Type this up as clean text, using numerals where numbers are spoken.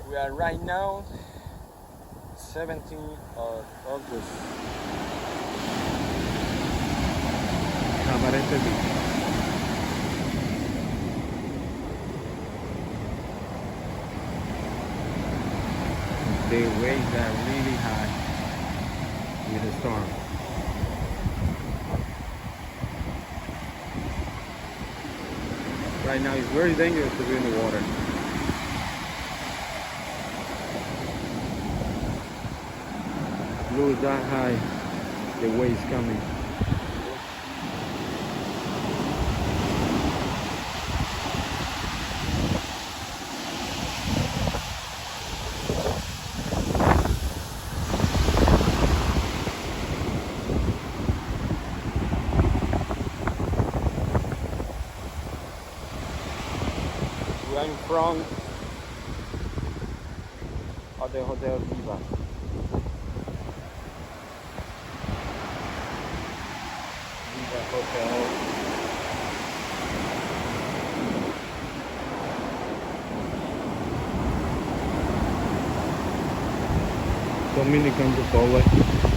We are right now 17th of August. Cabarete Beach. The waves are really high with the storm. Right now it's very dangerous to be in the water. Blue is that high, the waves coming. We are in front of the Hotel Viva. Viva Hotel. Dominican Republic.